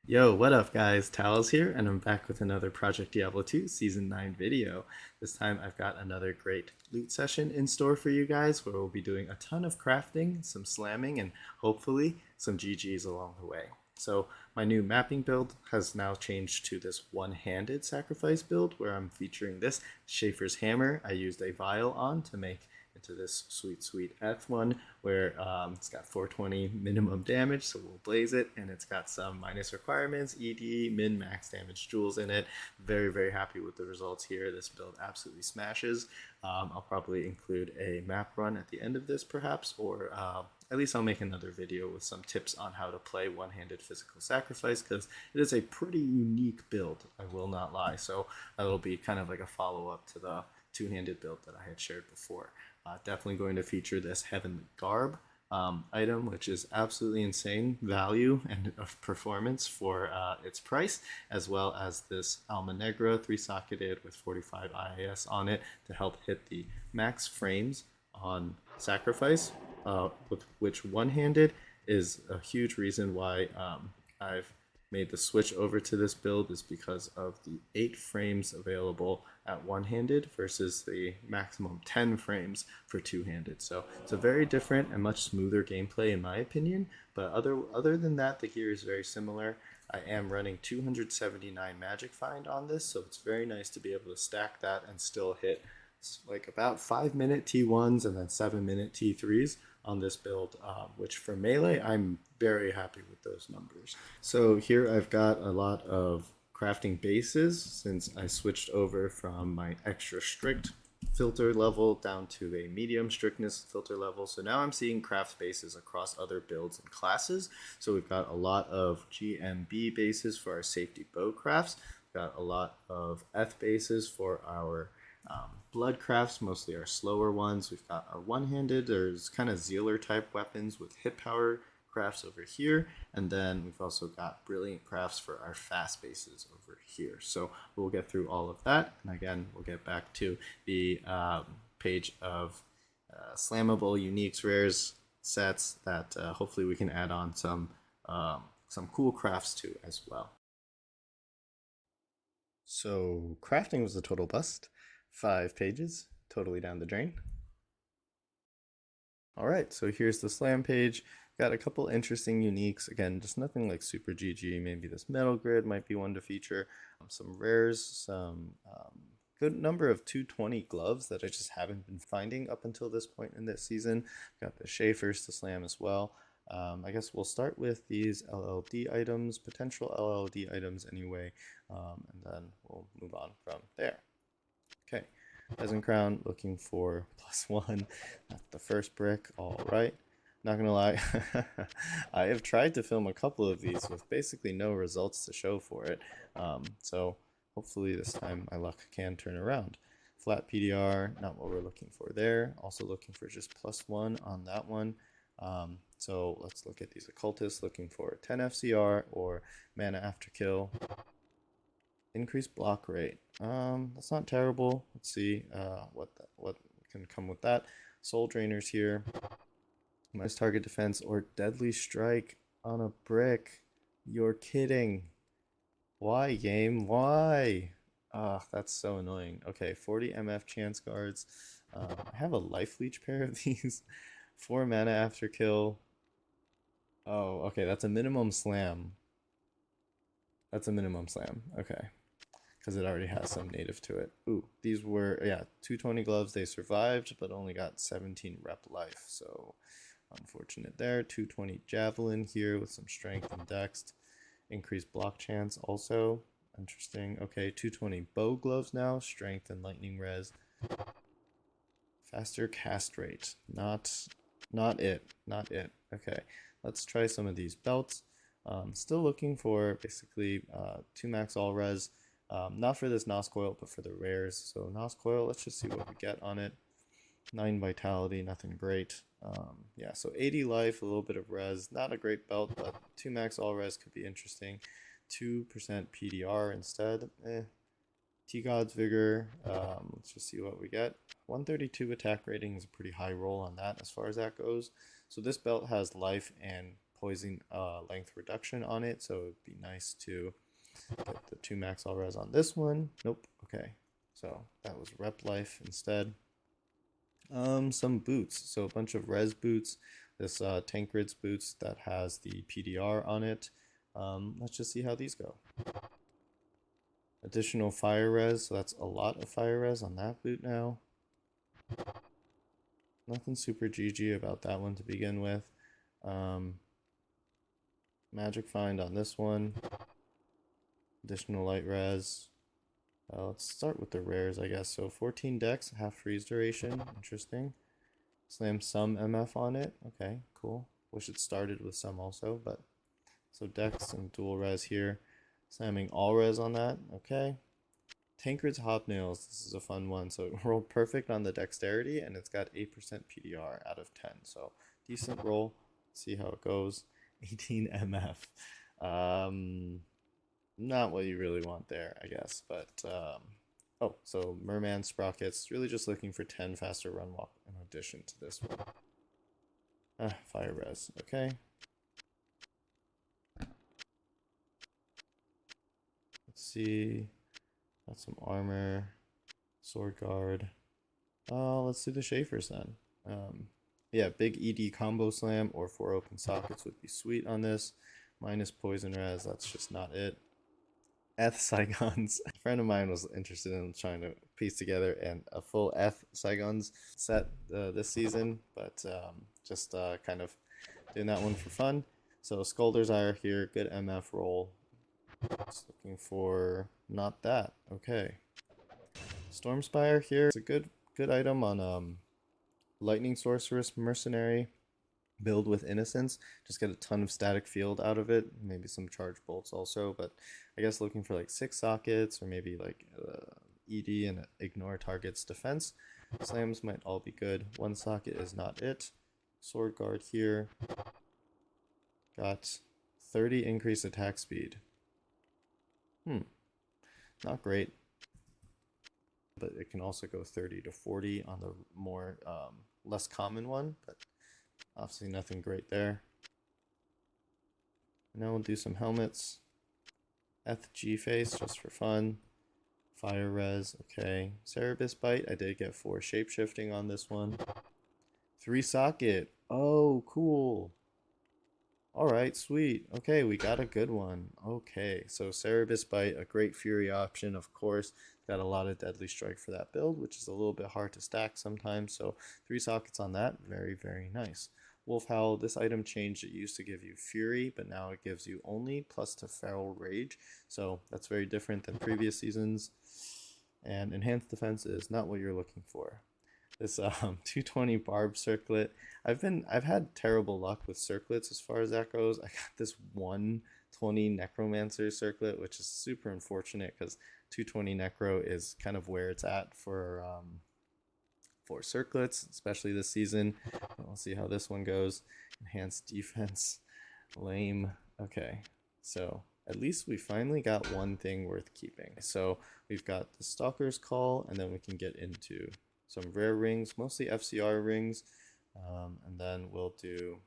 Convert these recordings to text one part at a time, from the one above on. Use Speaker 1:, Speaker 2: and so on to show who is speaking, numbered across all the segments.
Speaker 1: Yo, what up, guys? Talos here, and I'm back with another Project Diablo 2 Season 9 video. This time I've got another great loot session in store for you guys where we'll be doing a ton of crafting, some slamming, and hopefully some GGs along the way. So, my new mapping build has now changed to this one-handed sacrifice build where I'm featuring this Schaefer's hammer I used a vial on to make into this sweet F1 where it's got 420 minimum damage, so we'll blaze it, and it's got some minus requirements, ED, min, max damage jewels in it. Very happy with the results here. This build absolutely smashes. I'll probably include a map run at the end of this perhaps, or at least I'll make another video with some tips on how to play one-handed physical sacrifice because it is a pretty unique build, I will not lie. So that'll be kind of like a follow-up to the two-handed build that I had shared before. Definitely going to feature this Heavenly Garb item, which is absolutely insane value and of performance for its price, as well as this Alma Negra 3-socketed with 45 IAS on it to help hit the max frames on Sacrifice, with which one-handed is a huge reason why I've made the switch over to this build is because of the 8 frames available at one-handed versus the maximum 10 frames for two-handed. So it's a very different and much smoother gameplay in my opinion, but other than that, the gear is very similar. I am running 279 magic find on this, so it's very nice to be able to stack that and still hit like about 5-minute T1s and then 7-minute T3s on this build, which for melee, I'm very happy with those numbers. So here I've got a lot of crafting bases since I switched over from my extra strict filter level down to a medium strictness filter level. So now I'm seeing craft bases across other builds and classes. So we've got a lot of GMB bases for our safety bow crafts. We've got a lot of F bases for our blood crafts, mostly our slower ones. We've got our one-handed, there's kind of Zealer type weapons with hit power crafts over here, and then we've also got brilliant crafts for our fast bases over here. So we'll get through all of that, and again, we'll get back to the page of slammable uniques, rares, sets that hopefully we can add on some cool crafts to as well. So crafting was a total bust. 5 pages, totally down the drain. All right, so here's the slam page. Got a couple interesting uniques. Again, just nothing like super GG. Maybe this Metalgrid might be one to feature. Some rares, some good number of 220 gloves that I just haven't been finding up until this point in this season. Got the Schaefer's to slam as well. I guess we'll start with these LLD items, potential LLD items anyway, and then we'll move on from there. Okay, Peasant Crown looking for +1. That's the first brick. All right. Not gonna lie, I have tried to film a couple of these with basically no results to show for it. So hopefully this time my luck can turn around. Flat PDR, not what we're looking for there. Also looking for just +1 on that one. So let's look at these occultists looking for 10 FCR or mana after kill. Increased block rate. That's not terrible. Let's see what can come with that. Soul drainers here. Minus target defense or deadly strike on a brick. You're kidding. Why, game? Why? Ah, that's so annoying. Okay, 40 MF chance guards. I have a life leech pair of these. 4 mana after kill. Oh, okay, that's a minimum slam. That's a minimum slam. Okay. Because it already has some native to it. Ooh, these were, yeah, 220 gloves. They survived, but only got 17 rep life. So unfortunate there. 220 javelin here with some strength and dex. Increased block chance also. Interesting. Okay, 220 bow gloves now. Strength and lightning res. Faster cast rate. Not it. Not it. Okay, let's try some of these belts. Still looking for basically 2 max all res. Not for this Nos Coil, but for the rares. So Nos Coil, let's just see what we get on it. 9 vitality, nothing great. Yeah, so 80 life, a little bit of res. Not a great belt, but 2 max all res could be interesting. 2% PDR instead. T-God's Vigor, let's just see what we get. 132 attack rating is a pretty high roll on that as far as that goes. So this belt has life and poison length reduction on it, so it'd be nice to get the 2 max all res on this one. Nope. Okay, so that was rep life instead. Some boots, so a bunch of res boots. This Tancred's boots that has the PDR on it. Let's just see how these go. Additional fire res, so that's a lot of fire res on that boot now. Nothing super GG about that one to begin with. Magic find on this one. Additional light res. Let's start with the rares, I guess. So 14 dex, half freeze duration. Interesting. Slam some MF on it. Okay, cool. Wish it started with some also, but so dex and dual res here. Slamming all res on that. Okay. Tancred's Hobnails. This is a fun one. So it rolled perfect on the dexterity, and it's got 8% PDR out of 10. So decent roll. Let's see how it goes. 18 MF. Not what you really want there, I guess. But oh, so Merman Sprockets. Really just looking for 10 faster run walk in addition to this one. Fire res. Okay. Let's see. Got some armor, sword guard. Let's do the Schaefer's then. Yeah, big ED combo slam or 4 open sockets would be sweet on this. Minus poison res, that's just not it. Eth Saigons. A friend of mine was interested in trying to piece together a full Eth Saigons set this season, but just kind of doing that one for fun. So Skulder's Ire here, good MF roll. Just looking for not that. Okay. Stormspire here. It's a good item on Lightning Sorceress Mercenary. Build with Innocence. Just get a ton of static field out of it. Maybe some charge bolts also, but I guess looking for like 6 sockets or maybe like ED and ignore target's defense. Slams might all be good. 1 socket is not it. Sword guard here. Got 30 increased attack speed. Not great. But it can also go 30 to 40 on the more less common one, but obviously nothing great there. Now we'll do some helmets. FG face just for fun. Fire res, okay. Cerebus bite, I did get 4 shapeshifting on this one. 3 socket. Oh, cool. Alright, sweet. Okay, we got a good one. Okay, so Cerebus bite, a great fury option, of course. Got a lot of deadly strike for that build, which is a little bit hard to stack sometimes. So 3 sockets on that, very, very nice. Wolf Howl, this item changed. It used to give you Fury, but now it gives you only plus to Feral Rage. So that's very different than previous seasons. And Enhanced Defense is not what you're looking for. This 220 Barb Circlet. I've had terrible luck with circlets as far as that goes. I got this 120 Necromancer Circlet, which is super unfortunate because 220 Necro is kind of where it's at for circlets, especially this season. We'll see how this one goes. Enhanced Defense, lame. Okay, so at least we finally got one thing worth keeping. So we've got the Stalker's Call, and then we can get into some rare rings, mostly FCR rings, and then we'll do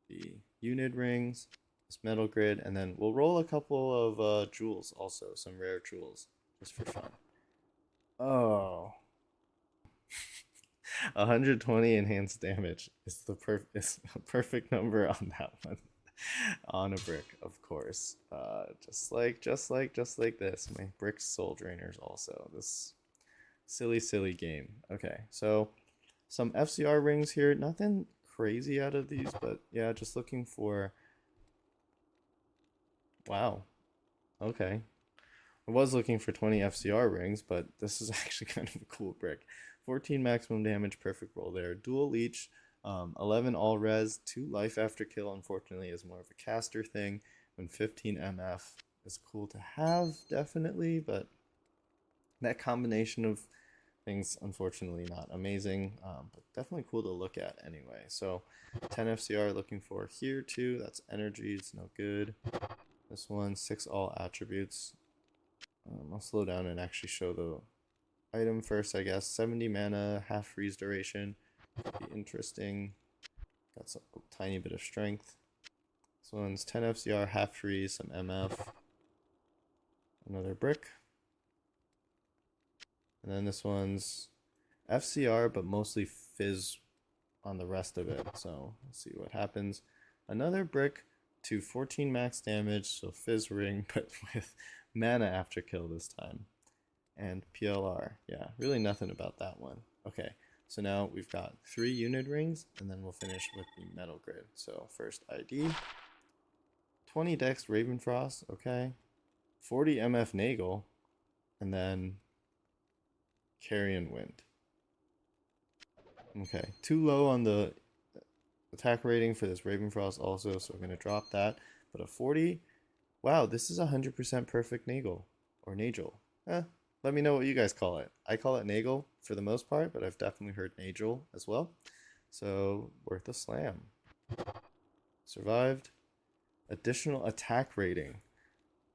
Speaker 1: the unit rings, this Metalgrid, and then we'll roll a couple of jewels also, some rare jewels, just for fun. Oh. 120 enhanced damage is a perfect number on that one. On a brick, of course. Just like this. My brick soul drainers also. This silly game. Okay, so some FCR rings here. Nothing crazy out of these, but yeah, just looking for. Wow. Okay. I was looking for 20 FCR rings, but this is actually kind of a cool brick. 14 maximum damage, perfect roll there. Dual leech, 11 all res, 2 life after kill, unfortunately, is more of a caster thing. When 15 MF is cool to have, definitely, but that combination of things, unfortunately, not amazing, but definitely cool to look at anyway. So 10 FCR looking for here too. That's energy, it's no good. This one, 6 all attributes. I'll slow down and actually show the item first, I guess. 70 mana, half freeze duration. Could be interesting. Got some tiny bit of strength. This one's 10 FCR, half freeze, some MF, another brick. And then this one's FCR, but mostly fizz on the rest of it. So let's see what happens. Another brick to 14 max damage, so fizz ring, but with mana after kill this time. And PLR, yeah, really nothing about that one. Okay, so now we've got 3 unit rings, and then we'll finish with the metal grid. So first ID, 20 Dex Ravenfrost, okay, 40 MF Nagel, and then Carrion Wind. Okay, too low on the attack rating for this Ravenfrost also, so we're going to drop that. But a 40, wow, this is 100% perfect Nagel, or Nagel. Let me know what you guys call it. I call it Nagel for the most part, but I've definitely heard Nagel as well. So, worth a slam. Survived. Additional attack rating.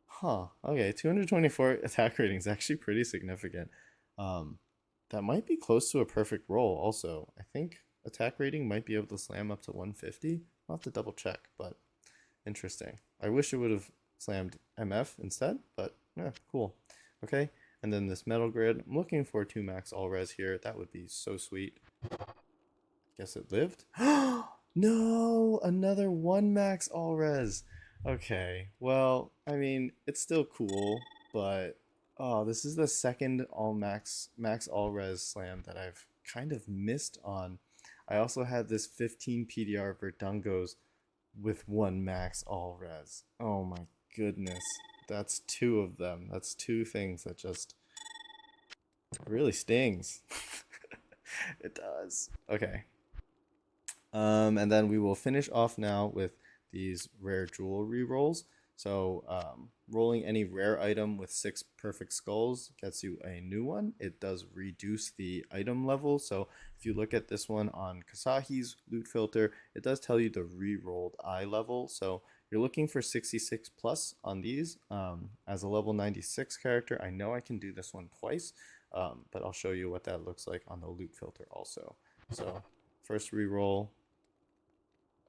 Speaker 1: Huh, okay, 224 attack rating is actually pretty significant. That might be close to a perfect roll also. I think attack rating might be able to slam up to 150. I'll have to double check, but interesting. I wish it would have slammed MF instead, but yeah, cool. Okay, and then this metal grid. I'm looking for 2 max all res here. That would be so sweet. Guess it lived. No, another 1 max all res. Okay, well, I mean, it's still cool, but oh, this is the second all max all res slam that I've kind of missed on. I also had this 15 PDR Verdungos with 1 max all res. Oh my goodness. That's 2 of them. That's 2 things that just really stings. It does. Okay. And then we will finish off now with these rare jewel rerolls. So rolling any rare item with 6 perfect skulls gets you a new one. It does reduce the item level. So if you look at this one on Kasahi's loot filter, it does tell you the rerolled eye level. So you're looking for 66 plus on these. As a level 96 character, I know I can do this one twice, but I'll show you what that looks like on the loot filter also. So first reroll.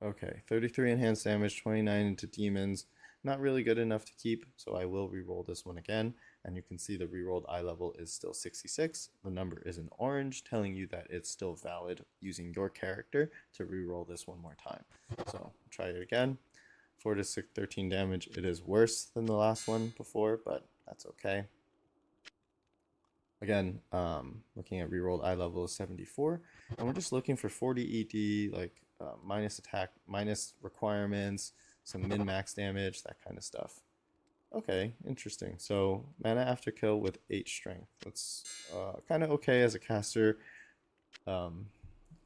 Speaker 1: Okay, 33 enhanced damage, 29 into demons. Not really good enough to keep, so I will reroll this one again. And you can see the rerolled eye level is still 66. The number is in orange, telling you that it's still valid using your character to reroll this one more time. So try it again. 4 to 6, 13 damage. It is worse than the last one before, but that's okay. Again, looking at rerolled eye level is 74, and we're just looking for 40 ED, like minus attack, minus requirements, some min-max damage, that kind of stuff. Okay, interesting. So mana after kill with 8 strength. That's kind of okay as a caster,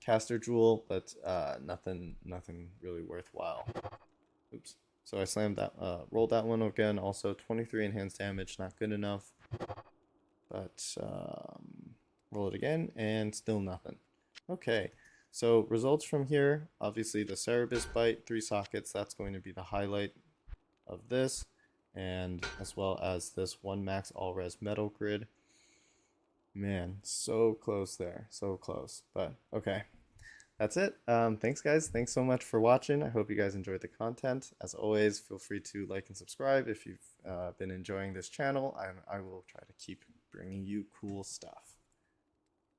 Speaker 1: caster jewel, but nothing really worthwhile. Oops. So I slammed that, rolled that one again. Also 23 enhanced damage, not good enough. But roll it again, and still nothing. Okay, so results from here, obviously the Cerebus bite, 3 sockets, that's going to be the highlight of this, and as well as this 1 max all res metal grid. Man, so close there, so close, but okay. That's it. Thanks, guys. Thanks so much for watching. I hope you guys enjoyed the content. As always, feel free to like and subscribe if you've been enjoying this channel. I will try to keep bringing you cool stuff.